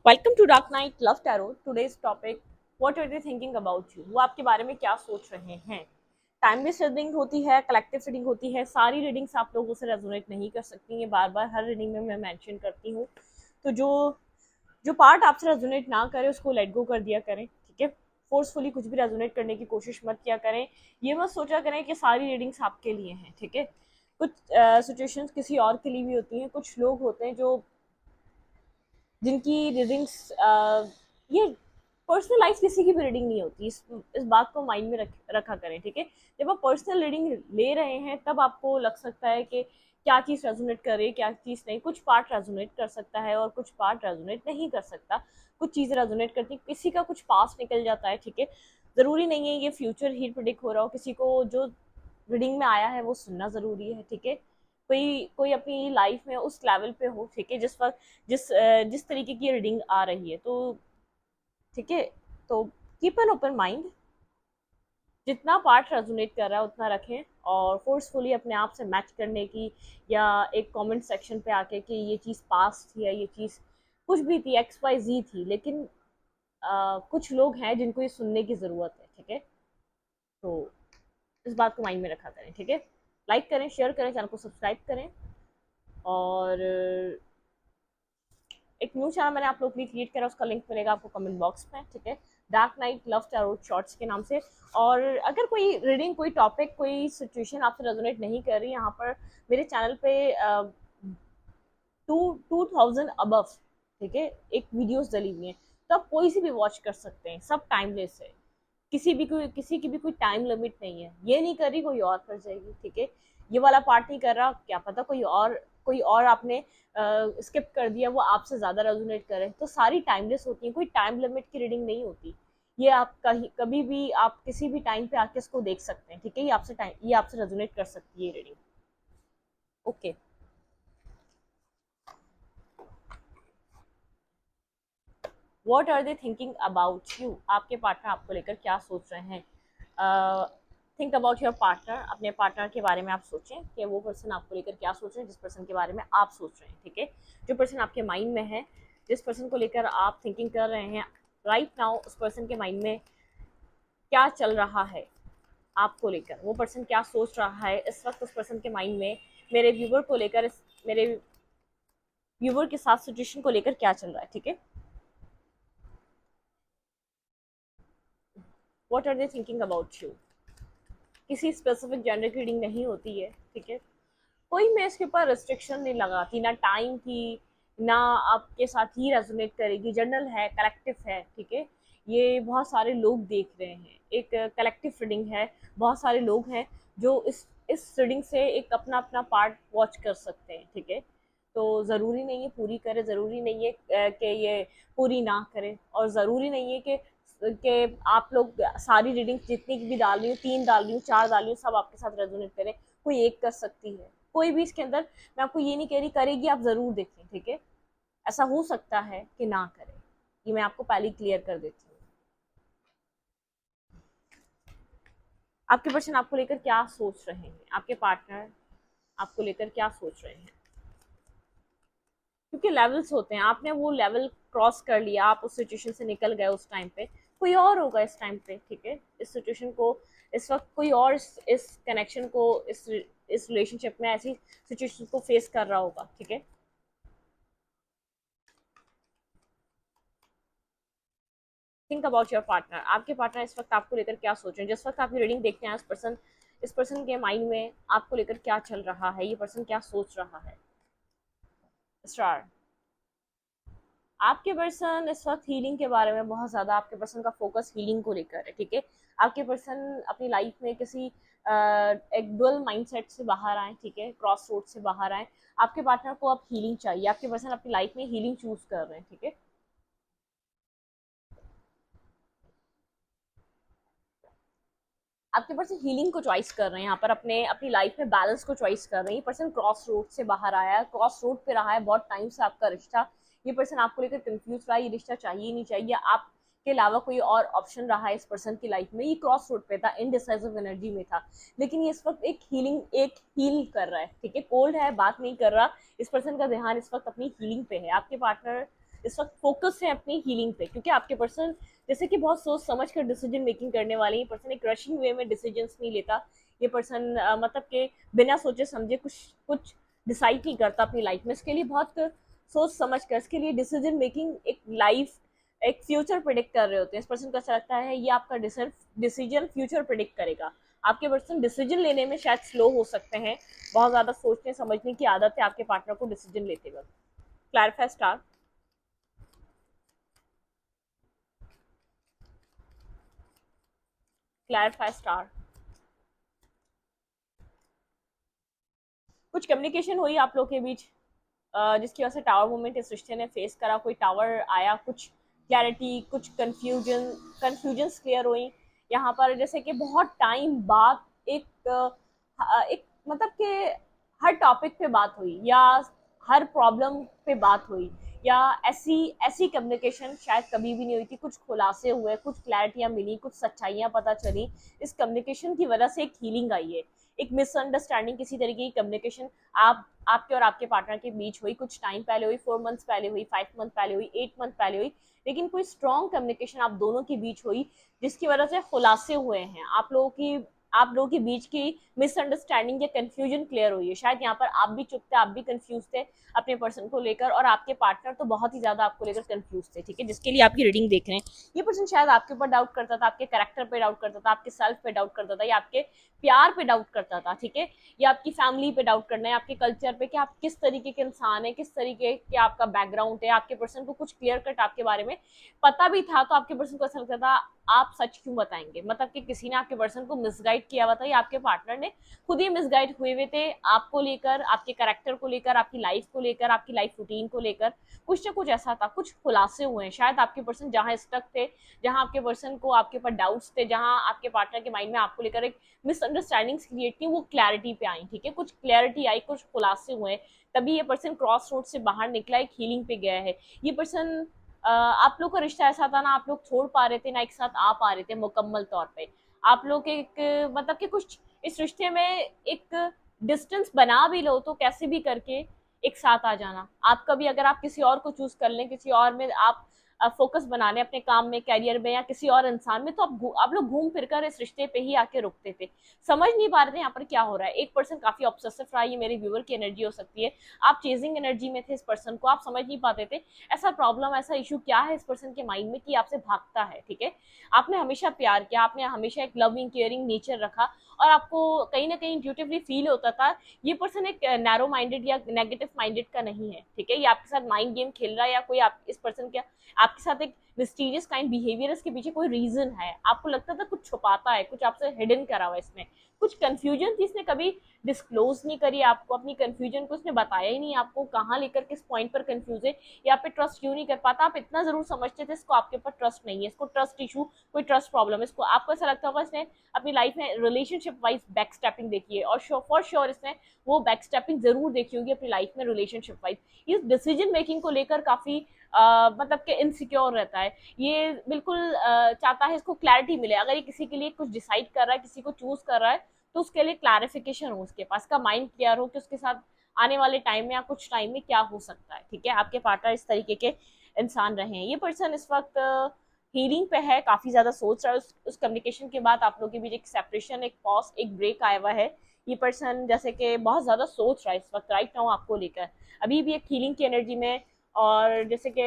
Welcome to dark night love tarot. Today's topic, what are they thinking about you. वो आपके बारे में क्या सोच रहे हैं। टाइम बेस्ड रीडिंग होती है, कलेक्टिव रीडिंग होती है। सारी रीडिंग्स आप लोगों से रेजोनेट नहीं कर सकती हैं। बार बार हर रीडिंग में मैं मेंशन करती हूँ। तो जो जो पार्ट आपसे रेजोनेट ना करे उसको लेट गो कर दिया करें, ठीक है। फोर्सफुली कुछ भी रेजोनेट करने की कोशिश मत किया करें। ये मत सोचा करें कि सारी रीडिंग्स आपके लिए हैं, ठीक है। कुछ सिचुएशंस किसी और के लिए भी होती हैं। कुछ लोग होते हैं जो जिनकी रीडिंग्स ये पर्सनलाइज किसी की भी रीडिंग नहीं होती। इस बात को माइंड में रखा करें, ठीक है। जब आप पर्सनल रीडिंग ले रहे हैं तब आपको लग सकता है कि क्या चीज़ रेजोनेट करे क्या चीज़ नहीं। कुछ पार्ट रेजोनेट कर सकता है और कुछ पार्ट रेजोनेट नहीं कर सकता। कुछ चीज़ें रेजोनेट करती, किसी का कुछ पास निकल जाता है, ठीक है। ज़रूरी नहीं है ये फ्यूचर ही प्रिडिक्ट हो रहा हो। किसी को जो रीडिंग में आया है वो सुनना ज़रूरी है, ठीक है। कोई कोई अपनी लाइफ में उस लेवल पे हो, ठीक है, जिस वक्त जिस तरीके की रीडिंग आ रही है, तो ठीक है। तो कीप एन ओपन माइंड। जितना पार्ट रेजोनेट कर रहा है उतना रखें, और फोर्सफुली अपने आप से मैच करने की या एक कमेंट सेक्शन पे आके कि ये चीज़ पास थी या ये चीज़ कुछ भी थी, एक्स वाई जी थी, लेकिन कुछ लोग हैं जिनको ये सुनने की ज़रूरत है, ठीक है। तो इस बात को माइंड में रखा करें, ठीक है। लाइक करें, शेयर करें, चैनल को सब्सक्राइब करें। और एक न्यू चैनल मैंने आप लोग के लिए क्रिएट करा, उसका लिंक मिलेगा आपको कमेंट बॉक्स में, ठीक है। Dark night love tarot shorts के नाम से। और अगर कोई रीडिंग, कोई टॉपिक, कोई सिचुएशन आपसे रेजोनेट नहीं कर रही, यहाँ पर मेरे चैनल पे 2000 अबव, ठीक है, एक वीडियोस डली हुई हैं। तो आप कोई सी भी वॉच कर सकते हैं, सब टाइमलेस है। किसी की भी कोई टाइम लिमिट नहीं है। ये नहीं कर रही कोई और कर जाएगी, ठीक है। ये वाला पार्ट नहीं कर रहा, क्या पता कोई और आपने स्किप कर दिया, वो आपसे ज्यादा रेजोनेट करे। तो सारी टाइमलेस होती है, कोई टाइम लिमिट की रीडिंग नहीं होती। ये आप कभी भी आप किसी भी टाइम पे आके इसको देख सकते हैं, ठीक है। ये आपसे रेजोनेट कर सकती है reading. Okay. What are they thinking about you. आपके पार्टनर आपको लेकर क्या सोच रहे हैं। Think about your partner. अपने पार्टनर के बारे में आप सोचें कि वो पर्सन आपको लेकर क्या सोच रहे हैं, जिस पर्सन के बारे में आप सोच रहे हैं, ठीक है। जो पर्सन आपके माइंड में है, जिस पर्सन को लेकर आप थिंकिंग कर रहे हैं राइट नाउ, उस पर्सन के माइंड में क्या चल रहा है आपको लेकर। वो पर्सन क्या सोच रहा है इस वक्त उस पर्सन के माइंड में। मेरे व्यूवर को लेकर, मेरे व्यूवर के साथ सिचुएशन को लेकर क्या चल रहा है, ठीक है। What are they thinking about you. किसी स्पेसिफिक जेंडर की रीडिंग नहीं होती है, ठीक है। कोई मैं इसके ऊपर रिस्ट्रिक्शन नहीं लगाती, ना टाइम की, ना आपके साथ ही रेजोनेट करेगी। जनरल है, कलेक्टिव है, ठीक है। ये बहुत सारे लोग देख रहे हैं, एक कलेक्टिव रीडिंग है। बहुत सारे लोग हैं जो इस रीडिंग से एक अपना अपना पार्ट वॉच कर सकते हैं, ठीक है। तो ज़रूरी नहीं है पूरी करे, ज़रूरी नहीं है कि ये पूरी ना करे, और ज़रूरी नहीं है कि आप लोग सारी रीडिंग जितनी भी डाल रही हूँ, 3 डाल रही हूँ, 4 डाल रही हूँ, सब आपके साथ रेजोनेट करें। कोई एक कर सकती है, कोई भी इसके अंदर। मैं आपको ये नहीं कह रही करेगी, आप ज़रूर देखें, ठीक है। ऐसा हो सकता है कि ना करे, ये मैं आपको पहले क्लियर कर देती हूँ। आपके पर्सन आपको लेकर क्या सोच रहे हैं, आपके पार्टनर आपको लेकर क्या सोच रहे हैं। क्योंकि लेवल्स होते हैं, आपने वो लेवल क्रॉस कर लिया, आप उस सिचुएशन से निकल गए। उस टाइम पे कोई और होगा इस टाइम पे, ठीक है। इस सिचुएशन को इस वक्त कोई और इस कनेक्शन को, इस रिलेशनशिप में ऐसी सिचुएशन को फेस कर रहा होगा, ठीक है। Think about your partner. आपके पार्टनर इस वक्त आपको लेकर क्या सोच रहे हैं। जिस वक्त आप रीडिंग देखते हैं, इस पर्सन के माइंड में आपको लेकर क्या चल रहा है, ये पर्सन क्या सोच रहा है। स्टार। आपके पर्सन इस वक्त हीलिंग के बारे में बहुत ज़्यादा, आपके पर्सन का फोकस हीलिंग को लेकर है, ठीक है। आपके पर्सन अपनी लाइफ में किसी एक डुअल माइंडसेट से बाहर आए, ठीक है, क्रॉस रोड से बाहर आए। आपके पार्टनर को अब हीलिंग चाहिए, आपके पर्सन अपनी लाइफ में हीलिंग चूज कर रहे हैं, ठीक है। आपके पर्सन हीलिंग को चॉइस कर रहे हैं, यहाँ पर अपने अपनी लाइफ में बैलेंस को चॉइस कर रहे हैं। ये पर्सन क्रॉस रोड से बाहर आया है, क्रॉस रोड पे रहा है बहुत टाइम से आपका रिश्ता। ये पर्सन आपको लेकर कंफ्यूज रहा है, ये रिश्ता चाहिए नहीं चाहिए, आपके अलावा कोई और ऑप्शन रहा है इस पर्सन की लाइफ में। ये क्रॉस रोड पे था, इनडिसाइसिव एनर्जी में था, लेकिन ये इस वक्त एक हील कर रहा है, ठीक है। कोल्ड है, बात नहीं कर रहा। इस पर्सन का ध्यान इस वक्त अपनी हीलिंग पे है। आपके पार्टनर इस वक्त फोकस है अपनी हीलिंग पे, क्योंकि आपके पर्सन जैसे कि बहुत सोच समझ कर डिसीजन मेकिंग करने वाले, ये पर्सन एक रशिंग वे में डिसीजंस नहीं लेता। ये पर्सन मतलब के बिना सोचे समझे कुछ कुछ डिसाइड नहीं करता अपनी लाइफ में। इसके लिए बहुत सोच समझ कर, इसके लिए डिसीजन मेकिंग एक लाइफ एक फ्यूचर प्रिडिक्ट कर रहे होते हैं। इस पर्सन को ऐसा लगता है ये आपका डिसीजन फ्यूचर प्रिडिक्ट करेगा। आपके पर्सन डिसीजन लेने में शायद स्लो हो सकते हैं, बहुत ज्यादा सोचने समझने की आदत है आपके पार्टनर को डिसीजन लेते वक्त। Clarify star. Clarify star. कुछ कम्युनिकेशन हुई आप लोग के बीच जिसकी वजह से टावर मूवमेंट इस रिश्ते ने फेस करा, कोई टावर आया, कुछ क्लैरिटी, कुछ कंफ्यूजन क्लियर हुई यहाँ पर। जैसे कि बहुत टाइम बाद एक मतलब कि हर टॉपिक पे बात हुई, या हर प्रॉब्लम पे बात हुई, या ऐसी ऐसी कम्युनिकेशन शायद कभी भी नहीं हुई थी। कुछ खुलासे हुए, कुछ क्लैरिटियाँ मिली, कुछ सच्चाइयाँ पता चली। इस कम्युनिकेशन की वजह से एक हीलिंग आई है। एक मिसअंडरस्टैंडिंग, किसी तरीके की कम्युनिकेशन आपके और आपके पार्टनर के बीच हुई, कुछ टाइम पहले हुई, 4 मंथ्स पहले हुई, 5 मंथ पहले हुई, 8 मंथ पहले हुई, लेकिन कोई स्ट्रॉन्ग कम्युनिकेशन आप दोनों के बीच हुई, जिसकी वजह से खुलासे हुए हैं आप लोगों के बीच की मिसअंडरस्टैंडिंग या कंफ्यूजन क्लियर हुई है। शायद यहाँ पर आप भी चुप थे, आप भी कंफ्यूज थे अपने पर्सन को लेकर, और आपके पार्टनर तो बहुत ही ज्यादा आपको लेकर कंफ्यूज थे, ठीक है, जिसके लिए आपकी रीडिंग देख रहे हैं। ये पर्सन शायद आपके ऊपर डाउट करता था, आपके कैरेक्टर पे डाउट करता था, आपके सेल्फ पे डाउट करता था, या आपके प्यार पे डाउट करता था, ठीक है, या आपकी फैमिली पे डाउट करना है, आपके कल्चर पे कि आप किस तरीके के इंसान है, किस तरीके के आपका बैकग्राउंड है। आपके पर्सन को कुछ क्लियर कट आपके बारे में पता भी था, तो आपके पर्सन को ऐसा लगता था आप सच क्यों बताएंगे, मतलब कि किसी ने आपके पर्सन को मिसगाइड किया हुआ था, या आपके पार्टनर ने खुद ही मिसगाइड हुए हुए थे आपको लेकर, आपके कैरेक्टर को लेकर, आपकी लाइफ को लेकर, आपकी लाइफ रूटीन को लेकर। कुछ ना कुछ ऐसा था, कुछ खुलासे हुए हैं। शायद आपके पर्सन जहां स्टक थे, जहां आपके पर्सन को आपके ऊपर डाउट्स थे, जहां आपके पार्टनर के माइंड में आपको लेकर एक मिसअंडरस्टैंडिंग्स क्रिएट थी, वो क्लैरिटी पे आई, ठीक है, कुछ क्लैरिटी आई, कुछ खुलासे हुए, तभी ये पर्सन क्रॉस रोड से बाहर निकला, एक हीलिंग पे गया है। ये पर्सन आप लोग का रिश्ता ऐसा था ना, आप लोग छोड़ पा रहे थे ना, एक साथ आ पा रहे थे मुकम्मल तौर पे। आप लोग एक मतलब कि कुछ इस रिश्ते में एक डिस्टेंस बना भी लो तो कैसे भी करके एक साथ आ जाना। आप कभी अगर आप किसी और को चूज कर लें, किसी और में आप फोकस बना लें अपने काम में, कैरियर में, या किसी और इंसान में, तो आप लोग घूम फिर कर इस रिश्ते पे ही आके रुकते थे। समझ नहीं पा रहे थे यहाँ पर क्या हो रहा है। एक पर्सन काफी ऑब्सेसिव रहा, ये मेरे व्यूअर की एनर्जी हो सकती है। आप चेजिंग एनर्जी में थे इस पर्सन को, आप समझ नहीं पाते थे ऐसा प्रॉब्लम, ऐसा इशू क्या है इस पर्सन के माइंड में कि आपसे भागता है, ठीक है। आपने हमेशा प्यार किया, आपने हमेशा एक लविंग केयरिंग नेचर रखा, और आपको कहीं ना कहीं इंट्यूटिवली फील होता था ये पर्सन एक नैरो माइंडेड या नेगेटिव माइंडेड का नहीं है, ठीक है। ये आपके साथ माइंड गेम खेल रहा है, या कोई आप इस पर्सन का आपके साथ एक मिस्टीरियस काइंड बिहेवियर, इसके पीछे कोई रीजन है। आपको लगता था कुछ छुपाता है, कुछ आपसे हिडन करा हुआ है इसमें, कुछ कंफ्यूजन थी, इसने कभी डिस्क्लोज नहीं करी आपको अपनी कंफ्यूजन को, उसने बताया ही नहीं आपको कहाँ लेकर किस पॉइंट पर कंफ्यूज है, या आप पे ट्रस्ट क्यों नहीं कर पाता। आप इतना जरूर समझते थे इसको आपके ऊपर ट्रस्ट नहीं है, इसको ट्रस्ट इशू, कोई ट्रस्ट प्रॉब्लम है इसको। आपको ऐसा लगता होगा इसने अपनी लाइफ में रिलेशनशिप वाइज बैक स्टेपिंग देखी है, और फॉर श्योर इसने वो बैक स्टेपिंग जरूर देखी होगी अपनी लाइफ में रिलेशनशिप वाइज। इस डिसीजन मेकिंग को लेकर काफी मतलब कि इनसिक्योर रहता है। ये बिल्कुल चाहता है इसको क्लैरिटी मिले। अगर ये किसी के लिए कुछ डिसाइड कर रहा है, किसी को चूज कर रहा है, तो उसके लिए क्लैरिफिकेशन हो, उसके पास का माइंड क्लियर हो कि उसके साथ आने वाले टाइम में या कुछ टाइम में क्या हो सकता है, ठीक है। आपके पार्टनर इस तरीके के इंसान रहे हैं। ये पर्सन इस वक्त हीलिंग पे है, काफी ज्यादा सोच रहा है। उस कम्युनिकेशन के बाद आप लोगों के बीच एक सेपरेशन, एक पॉज, एक ब्रेक आया हुआ है। ये पर्सन जैसे कि बहुत ज्यादा सोच रहा है इस वक्त राइट नाउ आपको लेकर, अभी भी एक हीलिंग की एनर्जी में। और जैसे कि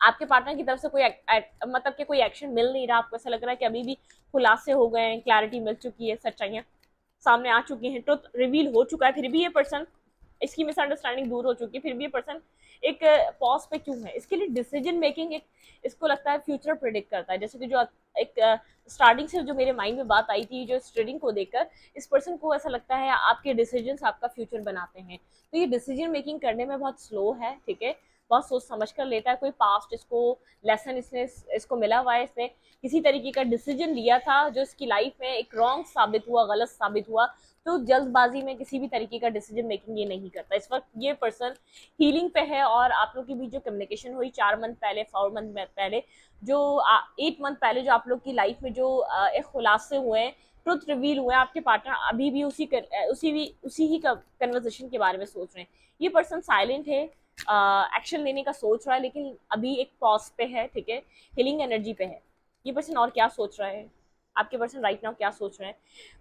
आपके पार्टनर की तरफ से कोई मतलब कि कोई एक्शन मिल नहीं रहा, आपको ऐसा लग रहा है कि अभी भी खुलासे हो गए हैं, क्लैरिटी मिल चुकी है, सच्चाइयाँ सामने आ चुकी हैं, ट्रुथ रिवील हो चुका है, फिर भी ये पर्सन इसकी मिसअंडरस्टैंडिंग दूर हो चुकी है, फिर भी ये पर्सन एक पॉज पे क्यों है। इसके लिए डिसीजन मेकिंग एक इसको लगता है फ्यूचर प्रिडिक्ट करता है। जैसे कि जो एक स्टार्टिंग से जो मेरे माइंड में बात आई थी, जो इस ट्रेडिंग को देखकर इस पर्सन को ऐसा लगता है आपके डिसीजंस आपका फ्यूचर बनाते हैं। तो ये डिसीजन मेकिंग करने में बहुत स्लो है, ठीक है, बहुत सोच समझ कर लेता है। कोई पास्ट इसको लेसन इसको मिला हुआ है, इसने किसी तरीके का डिसीजन लिया था जो इसकी लाइफ में एक रॉन्ग साबित हुआ, गलत साबित हुआ, तो जल्दबाजी में किसी भी तरीके का डिसीजन मेकिंग ये नहीं करता। इस वक्त ये पर्सन हीलिंग पे है, और आप लोग के बीच जो कम्युनिकेशन हुई 4 मंथ पहले, 4 मंथ पहले, जो 8 मंथ पहले, जो आप लोग की लाइफ में जो एक खुलासे हुए हैं, ट्रुथ रिवील हुए हैं, आपके पार्टनर अभी भी उसी ही कन्वर्सेशन के बारे में सोच रहे हैं। ये पर्सन साइलेंट है, एक्शन लेने का सोच रहा है, लेकिन अभी एक पॉज पे है, ठीक है, हीलिंग एनर्जी पे है। ये पर्सन और क्या सोच रहा है, आपके पर्सन राइट नाउ क्या सोच रहे हैं?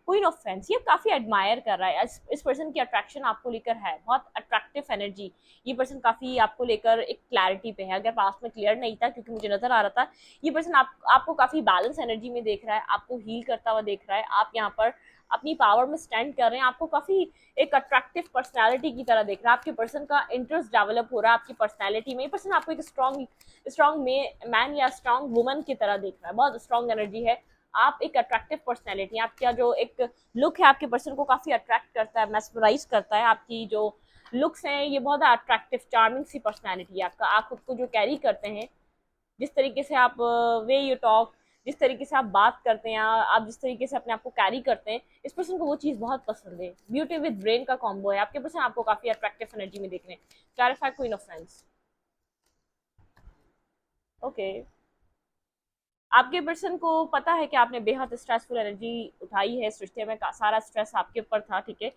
क्वीन ऑफ फैंस, ये काफी एडमायर कर रहा है। इस पर्सन की अट्रैक्शन आपको लेकर है, बहुत अट्रैक्टिव एनर्जी। ये पर्सन काफी आपको लेकर एक क्लैरिटी पे है। अगर पास्ट में क्लियर नहीं था, क्योंकि मुझे नजर आ रहा था, ये पर्सन आपको काफी बैलेंस एनर्जी में देख रहा है, आपको हील करता हुआ देख रहा है। आप यहाँ पर अपनी पावर में स्टैंड कर रहे हैं, आपको काफी एक अट्रैक्टिव पर्सनैलिटी की तरह देख रहा है। आपके पर्सन का इंटरेस्ट डेवलप हो रहा है आपकी पर्सनैलिटी में। ये पर्सन आपको एक स्ट्रॉन्ग मैन या स्ट्रॉन्ग वुमन की तरह देख रहा है, बहुत स्ट्रॉन्ग एनर्जी है। आप एक अट्रैक्टिव पर्सनैलिटी, आपका जो एक लुक है आपके पर्सन को काफी अट्रैक्ट करता है, मेस्मराइज करता है। आपकी जो लुक्स हैं ये बहुत अट्रैक्टिव चार्मिंग सी पर्सनैलिटी है आपका। आप खुद को जो कैरी करते हैं, जिस तरीके से आप वे यू टॉक, जिस तरीके से आप बात करते हैं, आप जिस तरीके से अपने आप को कैरी करते हैं, इस पर्सन को वो चीज़ बहुत पसंद है। ब्यूटी विद ब्रेन का कॉम्बो है। आपके पर्सन आपको काफी अट्रैक्टिव एनर्जी में देख रहे हैं। Clarify queen of friends. Okay, आपके पर्सन को पता है कि आपने बेहद स्ट्रेसफुल एनर्जी उठाई है इस रिश्ते में, सारा स्ट्रेस आपके ऊपर था, ठीक है।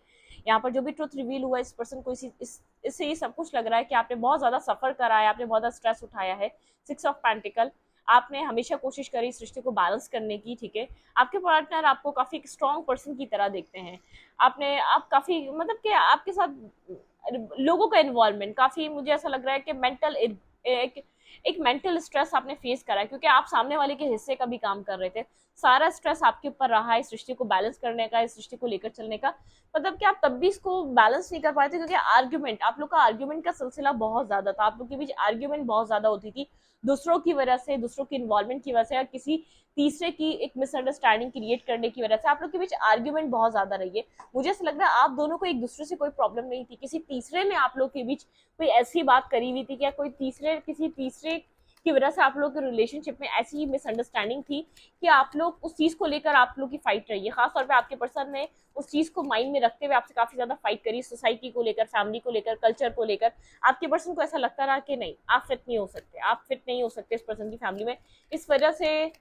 यहाँ पर जो भी ट्रुथ रिवील हुआ, इस पर्सन को इससे ये सब कुछ लग रहा है कि आपने बहुत ज़्यादा सफ़र करा है, आपने बहुत ज़्यादा स्ट्रेस उठाया है। 6 ऑफ पेंटिकल, आपने हमेशा कोशिश करी इस रिश्ते को बैलेंस करने की, ठीक है। आपके पार्टनर आपको काफ़ी एक स्ट्रॉन्ग पर्सन की तरह देखते हैं। आप काफ़ी मतलब कि आपके साथ लोगों का इन्वॉल्वमेंट काफ़ी, मुझे ऐसा लग रहा है कि एक मेंटल स्ट्रेस आपने फेस करा है, क्योंकि आप सामने वाले के हिस्से का भी काम कर रहे थे। सारा स्ट्रेस आपके ऊपर रहा है इस रिश्ते को बैलेंस करने का, इस रिश्ते को लेकर चलने का। मतलब कि आप तब भी इसको बैलेंस नहीं कर पाए थे, क्योंकि आर्ग्यूमेंट, आप लोग का आर्ग्यूमेंट का सिलसिला बहुत ज्यादा था। आप लोग के बीच आर्ग्यूमेंट बहुत ज्यादा होती थी, दूसरों की वजह से, दूसरों की इन्वॉल्वमेंट की वजह से, या किसी तीसरे की एक मिसअंडरस्टैंडिंग क्रिएट करने की वजह से आप लोग के बीच आर्ग्यूमेंट बहुत ज्यादा रही है। मुझे ऐसा लग रहा है आप दोनों को एक दूसरे से कोई प्रॉब्लम नहीं थी, किसी तीसरे ने आप लोग के बीच कोई ऐसी बात करी हुई थी, क्या कोई किसी तीसरे की वजह से आप लोग के रिलेशनशिप में ऐसी मिसअंडरस्टैंडिंग थी कि आप लोग उस चीज को लेकर आप लोग की फाइट रही है। खासतौर पे आपके पर्सन ने उस चीज को माइंड में रखते हुए आपसे काफी ज्यादा फाइट करी, सोसाइटी को लेकर, फैमिली को लेकर, कल्चर को लेकर। आपके पर्सन को ऐसा लगता रहा कि नहीं, आप फिट नहीं हो सकते, आप फिट नहीं हो सकते इस पर्सन की फैमिली में। इस वजह से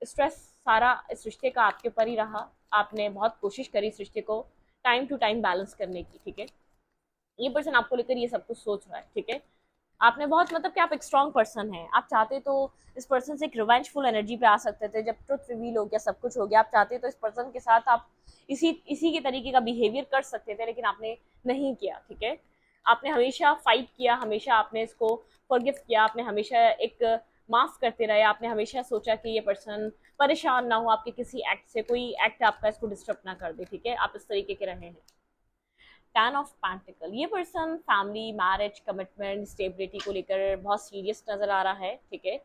स्ट्रेस सारा इस रिश्ते का आपके ऊपर ही रहा। आपने बहुत कोशिश करी इस रिश्ते को टाइम टू टाइम बैलेंस करने की, ठीक है। ये पर्सन आपको लेकर ये सब कुछ सोच रहा है, ठीक है। आपने बहुत मतलब कि आप एक स्ट्रॉन्ग पर्सन हैं। आप चाहते तो इस पर्सन से एक रिवेंजफुल एनर्जी पे आ सकते थे। जब ट्रुथ रिवील हो गया, सब कुछ हो गया, आप चाहते तो इस पर्सन के साथ आप इसी के तरीके का बिहेवियर कर सकते थे, लेकिन आपने नहीं किया, ठीक है। आपने हमेशा फाइट किया, हमेशा आपने इसको फॉरगिव किया, आपने हमेशा एक माफ करते रहे। आपने हमेशा सोचा कि ये पर्सन परेशान ना हो आपके किसी एक्ट से, कोई एक्ट आपका इसको डिस्टर्ब ना कर दे, ठीक है। आप इस तरीके के रहे हैं। 10 ऑफ पेंटिकल, ये person family, marriage, commitment, stability को लेकर बहुत सीरियस नजर आ रहा है, ठीक है।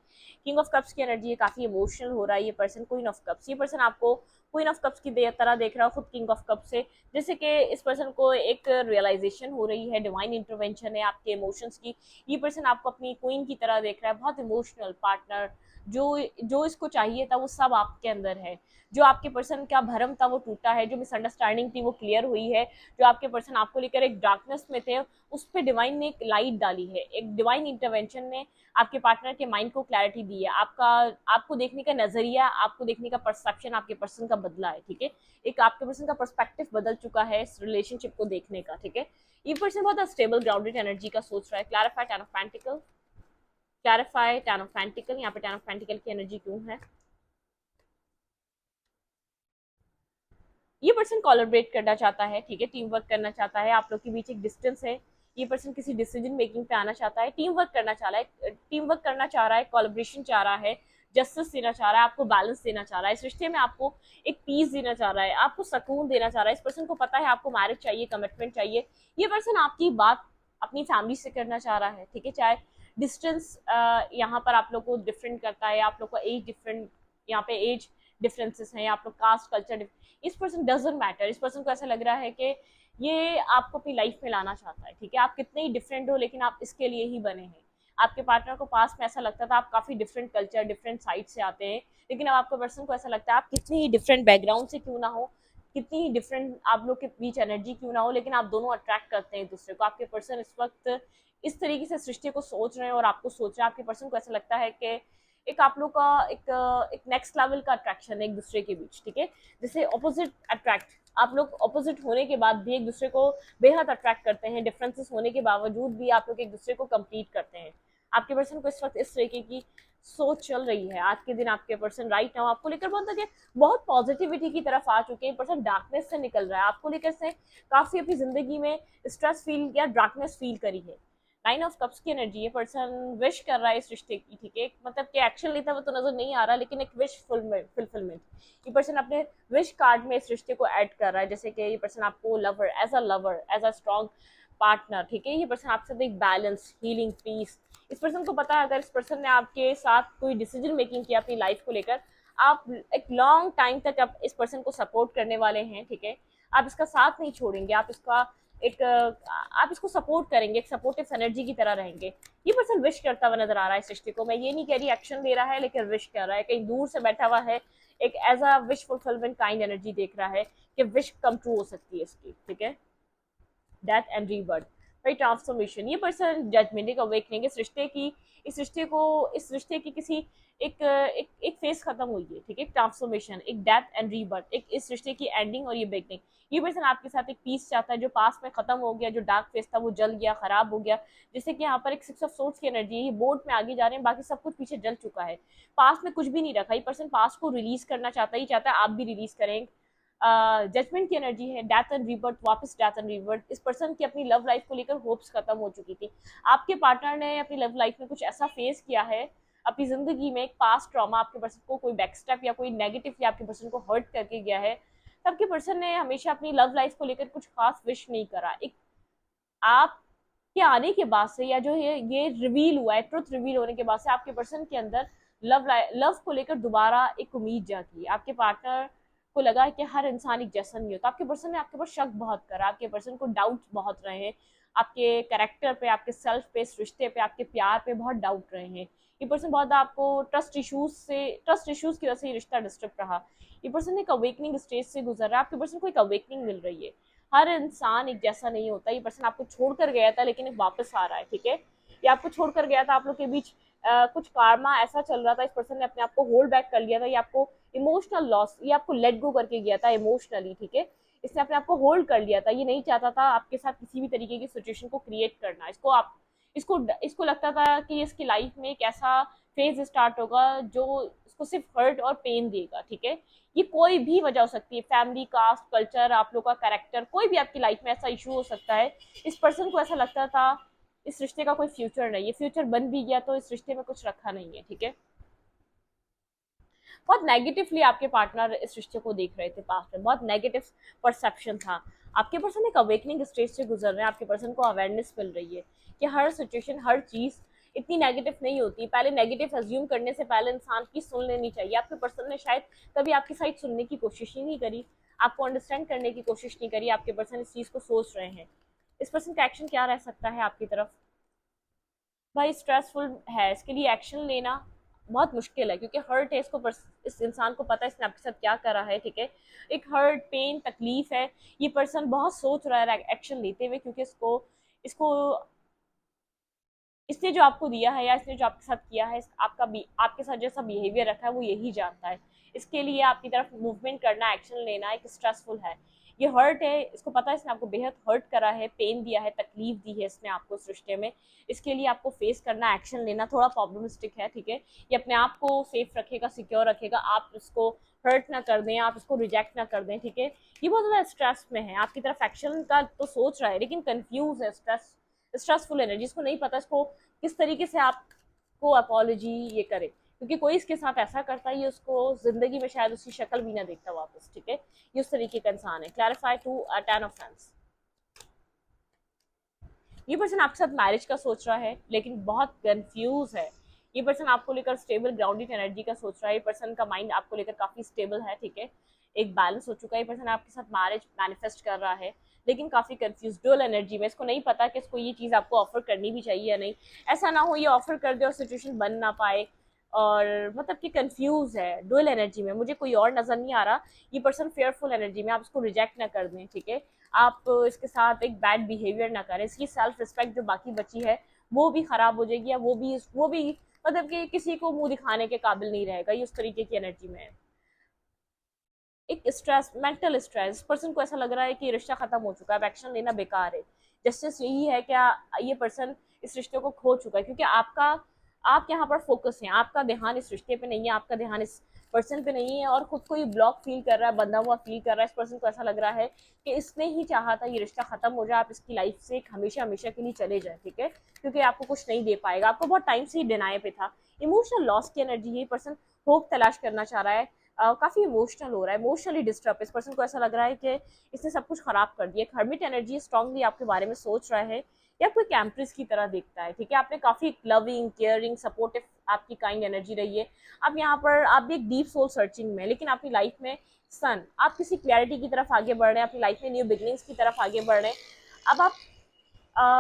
किंग ऑफ कप्स की एनर्जी है, काफी इमोशनल हो रहा है ये पर्सन। क्वीन ऑफ कप्स, ये पर्सन आपको क्वीन ऑफ कप्स की तरह देख रहा है, खुद किंग ऑफ कप्स से। जैसे कि इस पर्सन को एक रियलाइजेशन हो रही है, डिवाइन इंटरवेंशन है आपके इमोशंस की। ये पर्सन आपको अपनी क्वीन की तरह देख रहा है, बहुत इमोशनल पार्टनर। जो जो इसको चाहिए था वो सब आपके अंदर है। जो आपके पर्सन का भरम था वो टूटा है, जो मिसअंडरस्टैंडिंग थी वो क्लियर हुई है। जो आपके पर्सन आपको लेकर एक डार्कनेस में थे, उस पर डिवाइन ने एक लाइट डाली है। एक डिवाइन इंटरवेंशन ने आपके पार्टनर के माइंड को क्लैरिटी दी है। आपको देखने का नजरिया, आपको देखने का परसेप्शन आपके पर्सन का बदला है, ठीक है। एक आपके पर्सन का पर्सपेक्टिव बदल चुका है इस रिलेशनशिप को देखने का, ठीक है। ये पर्सन बहुत स्टेबल ग्राउंडेड एनर्जी का सोच रहा है। Clarify 10 of pentacle, clarify 10 of pentacle. यहाँ पे 10 ऑफ पेंटिकल की एनर्जी क्यों है? ये पर्सन कोलैबोरेट करना चाहता है, ठीक है, टीम वर्क करना चाहता है। आप लोग के बीच एक डिस्टेंस है। ये पर्सन किसी डिसीजन मेकिंग पे आना चाहता है, टीम वर्क करना चाह रहा है, कोलैबोरेशन चाह रहा है, जस्टिस देना चाह रहा है, आपको बैलेंस देना चाह रहा है। इस रिश्ते में आपको एक पीस देना चाह रहा है, आपको सुकून देना चाह रहा है। इस पर्सन को पता है आपको मैरिज चाहिए, कमिटमेंट चाहिए। ये पर्सन आपकी बात अपनी फैमिली से करना चाह रहा है, ठीक है। चाहे डिस्टेंस यहाँ पर आप लोग को डिफरेंट करता है, आप लोग का एज डिफरेंट, यहाँ पे एज डिफरेंसेस हैं, आप लोग कास्ट कल्चर, इस पर्सन डजंट मैटर। इस पर्सन को ऐसा लग रहा है कि ये आपको अपनी लाइफ में लाना चाहता है, ठीक है। आप कितने ही डिफरेंट हो, लेकिन आप इसके लिए ही बने हैं। आपके पार्टनर को पास में ऐसा लगता था आप काफी डिफरेंट कल्चर, डिफरेंट साइड से आते हैं, लेकिन अब आपके पर्सन को ऐसा लगता है आप कितनी ही डिफरेंट बैकग्राउंड से क्यों ना हो, कितनी ही डिफरेंट आप लोग के बीच एनर्जी क्यों ना हो, लेकिन आप दोनों अट्रैक्ट करते हैं एक दूसरे को। आपके पर्सन इस वक्त इस तरीके से सृष्टि को सोच रहे हैं और आपको सोच रहे हैं। आपके पर्सन को ऐसा लगता है कि एक आप लोग का एक नेक्स्ट लेवल का अट्रैक्शन है एक दूसरे के बीच, ठीक है। जैसे ऑपोजिट अट्रैक्ट, आप लोग ऑपोजिट होने के बाद भी एक दूसरे को बेहद अट्रैक्ट करते हैं, डिफरेंसेस होने के बावजूद भी आप लोग एक दूसरे को कंप्लीट करते हैं। आपके पर्सन को इस वक्त इस तरीके की सोच चल रही है, आज के दिन आपके पर्सन राइट नाउ आपको लेकर बहुत पॉजिटिविटी की तरफ आ चुके हैं। पर्सन डार्कनेस से निकल रहा है, आपको लेकर से काफी अपनी जिंदगी में स्ट्रेस फील या डार्कनेस फील करी है। नाइन ऑफ कप्स की एनर्जी है, पर्सन विश कर रहा है इस रिश्ते की, ठीक है। मतलब कि एक्शन लेता हुआ तो नजर नहीं आ रहा, लेकिन एक विश फुलफिलमेंट ये पर्सन अपने विश कार्ड में इस रिश्ते को ऐड कर रहा है। जैसे कि ये पर्सन आपको lover as a strong partner, ठीक है। ये पर्सन आपके साथ एक बैलेंस, हीलिंग, पीस, इस पर्सन को पता है अगर इस पर्सन ने आपके साथ कोई डिसीजन मेकिंग किया अपनी लाइफ को लेकर, आप एक लॉन्ग टाइम तक आप इस पर्सन को सपोर्ट करने वाले हैं, ठीक है। आप इसका साथ नहीं छोड़ेंगे, आप इसका एक आप इसको सपोर्ट करेंगे, एक सपोर्टिव एनर्जी की तरह रहेंगे। ये पर्सन विश करता हुआ नजर आ रहा है इस रिश्ते को। मैं ये नहीं कह रही एक्शन ले रहा है, लेकिन विश कर रहा है, कहीं दूर से बैठा हुआ है, एक as a wish fulfilment kind energy देख रहा है कि विश कम ट्रू हो सकती है इसकी, ठीक है। डेथ एंड रीबर्थ, भाई ट्रांसफॉर्मेशन, ये पर्सन जजमेंट, एक अवेकनिंग, इस रिश्ते की किसी एक फेज खत्म हुई है, ठीक है। ट्रांसफॉर्मेशन, एक डेथ एंड रीबर्थ, एक इस रिश्ते की एंडिंग और ये बिगनिंग। ये पर्सन आपके साथ एक पीस चाहता है, जो पास में खत्म हो गया, जो डार्क फेज था वो जल गया, खराब हो गया। जैसे कि यहाँ पर एक सिक्स ऑफ सोर्ड्स की एनर्जी है, ये बोर्ड में आगे जा रहे हैं, बाकी सब कुछ पीछे जल चुका है, पास में कुछ भी नहीं रखा। ये पर्सन पास को रिलीज करना चाहता है, ये चाहता है आप भी रिलीज करें। जजमेंट की एनर्जी है, डेथ एंड रिबर्थ, वापस डेथ एंड रिबर्थ। इस पर्सन की अपनी लव लाइफ को लेकर होप्स खत्म हो चुकी थी। आपके पार्टनर ने अपनी लव लाइफ में कुछ ऐसा फेस किया है अपनी जिंदगी में, एक पास्ट ट्रॉमा, आपके पर्सन को कोई बैकस्टैप या कोई नेगेटिव या आपके पर्सन को हर्ट करके गया है, तब के पर्सन ने हमेशा अपनी लव लाइफ को लेकर कुछ खास विश नहीं करा। एक आप के आने के बाद से, या जो ये रिवील हुआ है, ट्रुथ रिवील होने के बाद से आपके पर्सन के अंदर लव को लेकर दोबारा एक उम्मीद जागी। आपके पार्टनर को लगा कि हर इंसान एक जैसा नहीं होता। आपके पर्सन ने आपके ऊपर शक बहुत करा, आपके पर्सन को डाउट बहुत रहे हैं, आपके कैरेक्टर पे, आपके सेल्फ पे, इस रिश्ते पे, आपके प्यार पे बहुत डाउट रहे हैं। ये पर्सन बहुत आपको ट्रस्ट इश्यूज की वजह से ये रिश्ता डिस्टर्ब रहा। ये पर्सन एक अवेकनिंग स्टेज से गुजर रहा है, आपके पर्सन को एक अवेकनिंग मिल रही है। हर इंसान एक जैसा नहीं होता। ये पर्सन आपको छोड़कर गया था, लेकिन वापस आ रहा है, ठीक है। ये आपको छोड़कर गया था, आप लोग के बीच कुछ कारमा ऐसा चल रहा था, इस पर्सन ने अपने आप को होल्ड बैक कर लिया था, ये आपको इमोशनल लॉस, ये आपको लेट गो करके गया था इमोशनली, ठीक है। इसने अपने आप को होल्ड कर लिया था, ये नहीं चाहता था आपके साथ किसी भी तरीके की सिचुएशन को क्रिएट करना। इसको लगता था कि इसकी लाइफ में एक ऐसा फेज स्टार्ट होगा जो इसको सिर्फ हर्ट और पेन देगा, ठीक है। ये कोई भी वजह हो सकती है, फैमिली, कास्ट, कल्चर, आप लोग का कैरेक्टर, कोई भी आपकी लाइफ में ऐसा इशू हो सकता है। इस पर्सन को ऐसा लगता था इस रिश्ते का कोई फ्यूचर नहीं है, फ्यूचर बन भी गया तो इस रिश्ते में कुछ रखा नहीं है, ठीक है। बहुत नेगेटिवली आपके पार्टनर इस रिश्ते को देख रहे थे, पास्ट में बहुत नेगेटिव परसेप्शन था। आपके पर्सन एक अवेकनिंग स्टेज से गुजर रहे हैं, आपके पर्सन को अवेयरनेस मिल रही है कि हर सिचुएशन, हर चीज इतनी नेगेटिव नहीं होती। पहले नेगेटिव अज्यूम करने से पहले इंसान की सुन लेनी चाहिए। आपके पर्सन ने शायद कभी आपकी साइड सुनने की कोशिश ही नहीं करी, आपको अंडरस्टैंड करने की कोशिश नहीं करी। आपके पर्सन इस चीज को सोच रहे हैं। इस पर्सन का एक्शन क्या रह सकता है आपकी तरफ? भाई स्ट्रेसफुल है, इसके लिए एक्शन लेना बहुत मुश्किल है, क्योंकि हर्ट है, इस इंसान को पता है इसने आपके साथ क्या करा है, ठीक है। एक हर्ट, पेन, तकलीफ है। ये पर्सन बहुत सोच रहा है एक्शन लेते हुए, क्योंकि इसको इसको इसने जो आपको दिया है या इसने जो आपके साथ किया है, आपके साथ जैसा बिहेवियर रखा है, वो यही जानता है। इसके लिए आपकी तरफ मूवमेंट करना, एक्शन लेना एक स्ट्रेसफुल है। ये हर्ट है, इसको पता है इसने आपको बेहद हर्ट करा है, पेन दिया है, तकलीफ दी है इसने आपको इस रिश्ते में। इसके लिए आपको फेस करना, एक्शन लेना थोड़ा प्रॉब्लमिस्टिक है, ठीक है। ये अपने आप को सेफ रखेगा, सिक्योर रखेगा, आप इसको हर्ट ना कर दें, आप इसको रिजेक्ट ना कर दें, ठीक है। ये बहुत ज़्यादा स्ट्रेस में है, आपकी तरफ एक्शन का तो सोच रहा है, लेकिन कंफ्यूज है, स्ट्रेसफुल एनर्जी, इसको नहीं पता इसको किस तरीके से आपको अपॉलॉजी ये करे, क्योंकि कोई इसके साथ ऐसा करता है ये उसको जिंदगी में शायद उसकी शक्ल भी ना देखता वापस, ठीक है। ये उस तरीके का इंसान है। Clarify to 10 of fans. ये पर्सन आपके साथ मैरिज का सोच रहा है, लेकिन बहुत कंफ्यूज है। ये पर्सन आपको लेकर स्टेबल ग्राउंडेड एनर्जी का सोच रहा है। ये पर्सन का माइंड आपको लेकर काफी स्टेबल है, ठीक है, एक बैलेंस हो चुका है। ये पर्सन आपके साथ मैरिज मैनिफेस्ट कर रहा है, लेकिन काफी कंफ्यूज, डुअल एनर्जी में। इसको नहीं पता कि इसको ये चीज आपको ऑफर करनी भी चाहिए या नहीं। ऐसा ना हो ये ऑफर कर दे और सिचुएशन बन ना पाए, और मतलब कि कंफ्यूज है, डुअल एनर्जी में। मुझे कोई और नजर नहीं आ रहा। ये पर्सन फेयरफुल एनर्जी में, आप इसको रिजेक्ट ना कर दें, ठीक है। आप इसके साथ एक बैड बिहेवियर ना करें। इसकी सेल्फ रिस्पेक्ट जो बाकी बची है वो भी खराब हो जाएगी, या वो भी मतलब कि किसी को मुंह दिखाने के काबिल नहीं रहेगा, ये उस तरीके की एनर्जी में है। एक स्ट्रेस, मेंटल स्ट्रेस, पर्सन को ऐसा लग रहा है कि रिश्ता खत्म हो चुका है, अब एक्शन लेना बेकार है। जस्टिस यही है कि ये पर्सन इस रिश्ते को खो चुका है, क्योंकि आप यहाँ पर फोकस हैं, आपका ध्यान इस रिश्ते पे नहीं है, आपका ध्यान इस पर्सन पे नहीं है, और खुद को ये ब्लॉक फील कर रहा है, बंधा हुआ फील कर रहा है। इस पर्सन को ऐसा लग रहा है कि इसने ही चाहा था ये रिश्ता खत्म हो जाए, आप इसकी लाइफ से हमेशा हमेशा के लिए चले जाए, ठीक है, क्योंकि आपको कुछ नहीं दे पाएगा, आपको बहुत टाइम से ही डिनाई पे था। इमोशनल लॉस की एनर्जी, ये पर्सन होप तलाश करना चाह रहा है, काफी इमोशनल हो रहा है, इमोशनली डिस्टर्ब। इस पर्सन को ऐसा लग रहा है कि इसने सब कुछ खराब कर दिया। हर्मिट एनर्जी, स्ट्रांगली आपके बारे में सोच रहा है या कोई कैम्प्रेस की तरह देखता है, ठीक है। आपने काफी लविंग, केयरिंग, सपोर्टिव आपकी काइंड एनर्जी रही है। अब यहाँ पर आप भी एक डीप सोल सर्चिंग में, लेकिन अपनी लाइफ में सन, आप किसी क्लैरिटी की तरफ आगे बढ़ रहे हैं, अपनी लाइफ में न्यू बिगनिंग्स की तरफ आगे बढ़ रहे हैं। अब आप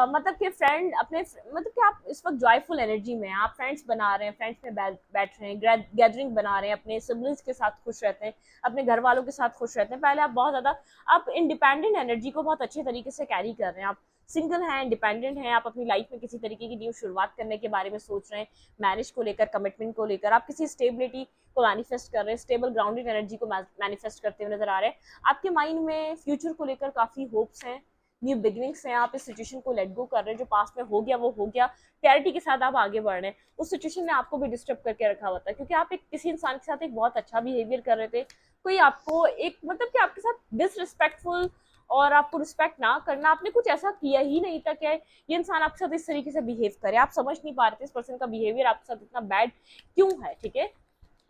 मतलब कि फ्रेंड अपने, मतलब कि आप इस वक्त जॉयफुल एनर्जी में हैं, आप फ्रेंड्स बना रहे हैं, फ्रेंड्स में बैठ रहे हैं, गैदरिंग बना रहे हैं, अपने सिबलिंग्स के साथ खुश रहते हैं, अपने घर वालों के साथ खुश रहते हैं। पहले आप बहुत ज़्यादा, आप इंडिपेंडेंट एनर्जी को बहुत अच्छे तरीके से कैरी कर रहे हैं, आप सिंगल हैं, इंडिपेंडेंट हैं, आप अपनी लाइफ में किसी तरीके की न्यू शुरुआत करने के बारे में सोच रहे हैं, मैरिज को लेकर, कमिटमेंट को लेकर, आप किसी स्टेबिलिटी को मैनिफेस्ट कर रहे हैं, स्टेबल ग्राउंडेड एनर्जी को मैनिफेस्ट करते हुए नजर आ रहे हैं। आपके माइंड में फ्यूचर को लेकर काफ़ी होप्स हैं, न्यू बिगनिंग्स हैं, आप इस सिचुएशन को लेट गो कर रहे हैं, जो पास्ट में हो गया वो हो गया, क्लैरिटी के साथ आप आगे बढ़ रहे हैं। उस सिचुएशन ने आपको भी डिस्टर्ब करके रखा हुआ था, क्योंकि आप एक किसी इंसान के साथ एक बहुत अच्छा बिहेवियर कर रहे थे, कोई आपको एक, मतलब कि आपके साथ डिसरिस्पेक्टफुल और आपको रिस्पेक्ट ना करना, आपने कुछ ऐसा किया ही नहीं था कि ये इंसान आपके साथ इस तरीके से बिहेव करे। आप समझ नहीं पा रहे थे इस पर्सन का बिहेवियर आपके साथ इतना बैड क्यों है, ठीक है।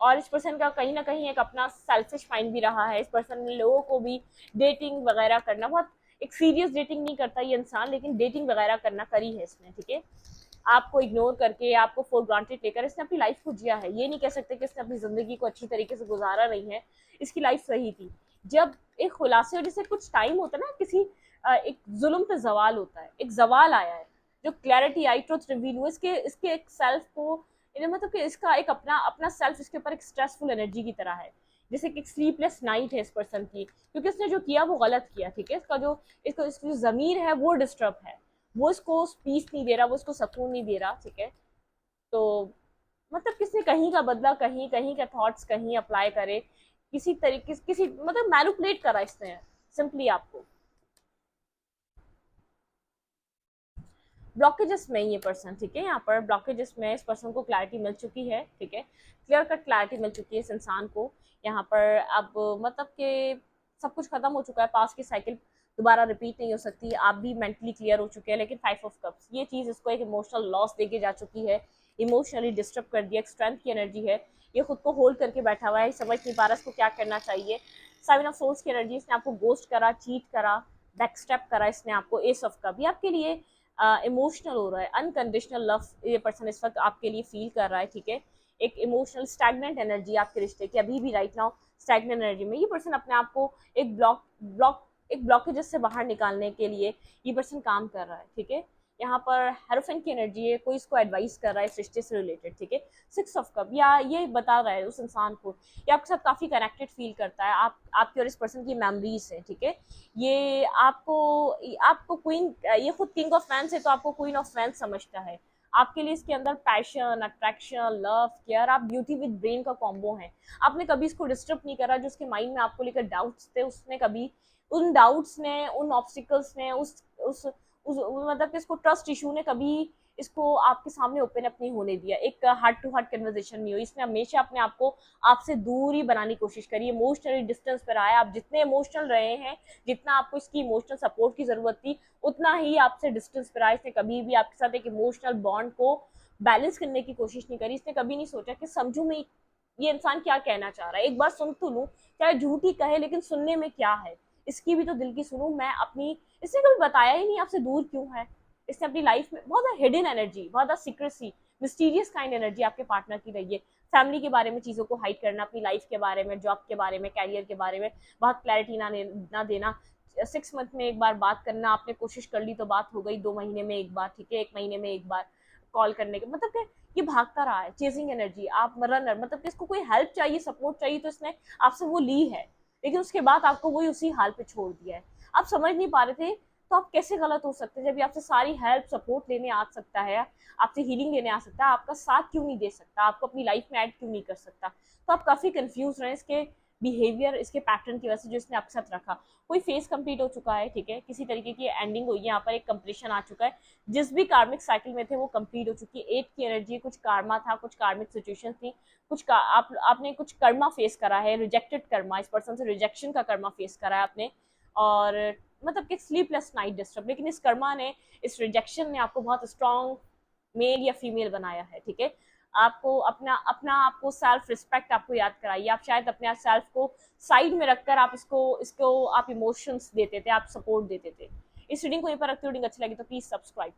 और इस पर्सन का कहीं ना कहीं एक अपना सेल्फिश माइंड भी रहा है। इस पर्सन ने लोगों को भी डेटिंग वगैरह करना, बहुत एक सीरियस डेटिंग नहीं करता ये इंसान, लेकिन डेटिंग वगैरह करना करी है इसने, ठीक है। आपको इग्नोर करके, आपको फॉर ग्रांटेड लेकर इसने अपनी लाइफ को जिया है। ये नहीं कह सकते कि इसने अपनी जिंदगी को अच्छी तरीके से गुजारा नहीं है, इसकी लाइफ सही थी। जब एक खुलासे और जैसे कुछ टाइम होता है ना, किसी एक जुल्म पे जवाल होता है, एक जवाल आया है, जो क्लैरिटी आई, ट्रुथ रिवील हुआ, इसके इसके एक सेल्फ को, मतलब कि इसका एक अपना अपना सेल्फ इसके ऊपर एक स्ट्रेसफुल एनर्जी की तरह है, जैसे कि स्लीपलेस नाइट है इस पर्सन की, क्योंकि इसने जो किया वो गलत किया, ठीक है। इसका जो इसकी जो जमीर है वो डिस्टर्ब है, वो इसको पीस नहीं दे रहा, वो इसको सुकून नहीं दे रहा, ठीक है। तो मतलब किसने कहीं का बदला, कहीं कहीं के थॉट्स कहीं अप्लाई करे, किसी तरीके से किसी, मतलब मैनिपुलेट करा इसने सिंपली आपको। ब्लॉकेजेस में ये पर्सन, ठीक है, यहाँ पर ब्लॉकेजेस में इस पर्सन को क्लैरिटी मिल चुकी है, ठीक है, क्लियर कट क्लैरिटी मिल चुकी है इस इंसान को। यहाँ पर अब मतलब कि सब कुछ खत्म हो चुका है, पास की साइकिल दोबारा रिपीट नहीं हो सकती, आप भी मेंटली क्लियर हो चुके हैं। लेकिन 5 ऑफ कप्स, ये चीज़ इसको एक इमोशनल लॉस देके जा चुकी है, इमोशनली डिस्टर्ब कर दिया, एक स्ट्रेंथ की एनर्जी है, ये खुद को होल्ड करके बैठा हुआ है, समझ नहीं पा रहा इसको क्या करना चाहिए। 7 ऑफ सोर्स की एनर्जी, इसने आपको गोस्ट करा, चीट करा, बैकस्टेप करा इसने आपको। एस ऑफ कप, ये आपके लिए इमोशनल हो रहा है, अनकंडीशनल लव ये पर्सन इस वक्त आपके लिए फील कर रहा है, ठीक है। एक इमोशनल स्टैग्नेंट एनर्जी आपके रिश्ते की अभी भी राइट नाउ स्टैग्नेंट एनर्जी में। ये पर्सन अपने आप को एक ब्लॉकेजेस से बाहर निकालने के लिए ये पर्सन काम कर रहा है, ठीक है। यहाँ पर हेरोफेंट की एनर्जी है, कोई इसको एडवाइस कर रहा है इस रिश्ते से रिलेटेड, ठीक है। 6 ऑफ कप, या ये बता रहा है उस इंसान को, ये आपके साथ काफ़ी कनेक्टेड फील करता है, आपकी और इस पर्सन की मेमोरीज है, ठीक है। ये आपको क्वीन, ये खुद किंग ऑफ फैंस है तो आपको क्वीन ऑफ फैंस समझता है। आपके लिए इसके अंदर पैशन, अट्रैक्शन, लव, केयर, आप ब्यूटी विद ब्रेन का कॉम्बो है। आपने कभी इसको डिस्टर्ब नहीं करा, जो उसके माइंड में आपको लेकर डाउट्स थे, उसने कभी उन डाउट्स ने, उन ऑब्स्टिकल्स ने, उस मतलब कि इसको ट्रस्ट इशू ने कभी इसको आपके सामने ओपन अप नहीं होने दिया, एक हार्ट टू हार्ट कन्वर्सेशन नहीं हुई। इसने हमेशा अपने आप को आपसे दूर ही बनाने की कोशिश करी, इमोशनली डिस्टेंस पर आया। आप जितने इमोशनल रहे हैं, जितना आपको इसकी इमोशनल सपोर्ट की जरूरत थी, उतना ही आपसे डिस्टेंस पर आया। इसने कभी भी आपके साथ एक इमोशनल बॉन्ड को बैलेंस करने की कोशिश नहीं करी। इसने कभी नहीं सोचा कि समझू मैं ये इंसान क्या कहना चाह रहा है, एक बार सुन तो लूं, चाहे झूठी कहे लेकिन सुनने में क्या है, इसकी भी तो दिल की सुनूं मैं अपनी। इसने कभी बताया ही नहीं आपसे दूर क्यों है। इसने अपनी लाइफ में बहुत हिडन एनर्जी, बहुत सीक्रेसी, मिस्टीरियस काइंड एनर्जी आपके पार्टनर की रही है। फैमिली के बारे में चीज़ों को हाइड करना, अपनी लाइफ के बारे में, जॉब के बारे में, कैरियर के बारे में बहुत क्लैरिटी ना देना। 6 मंथ में एक बार बात करना, आपने कोशिश कर ली तो बात हो गई, 2 महीने में एक बार, ठीक है, 1 महीने में एक बार कॉल करने के, मतलब कि ये भागता रहा है, चेजिंग एनर्जी। आप रनर, मतलब कि इसको कोई हेल्प चाहिए, सपोर्ट चाहिए तो इसने आपसे वो ली है, लेकिन उसके बाद आपको वही उसी हाल पे छोड़ दिया है। आप समझ नहीं पा रहे थे तो आप कैसे गलत हो सकते हैं? जब ये आपसे सारी हेल्प सपोर्ट लेने आ सकता है, आपसे हीलिंग लेने आ सकता है, आपका साथ क्यों नहीं दे सकता, आपको अपनी लाइफ में ऐड क्यों नहीं कर सकता? तो आप काफी कंफ्यूज रहे इसके बिहेवियर, इसके पैटर्न की वजह से जो इसने आपके साथ रखा। कोई फेज कंप्लीट हो चुका है, ठीक है, किसी तरीके की एंडिंग हुई है, यहाँ पर एक कंप्लीशन आ चुका है, जिस भी कार्मिक साइकिल में थे वो कंप्लीट हो चुकी है। 8 की एनर्जी, कुछ कार्मा था, कुछ कार्मिक सिचुएशन थी, आपने कुछ कर्मा फेस करा है, रिजेक्टेड कर्मा, इस पर्सन से रिजेक्शन का कर्मा फेस करा है आपने, और मतलब कि स्लीपलेस नाइट डिस्टर्ब। लेकिन इस कर्मा ने, इस रिजेक्शन ने आपको बहुत स्ट्रॉन्ग मेल या फीमेल बनाया है, ठीक है। आपको अपना अपना आपको सेल्फ रिस्पेक्ट आपको याद कराइए। आप शायद अपने सेल्फ को साइड में रखकर आप इसको इसको आप इमोशंस देते थे, आप सपोर्ट देते थे। इस रीडिंग को यहीं पर रखते, रीडिंग अच्छी लगी तो प्लीज सब्सक्राइब।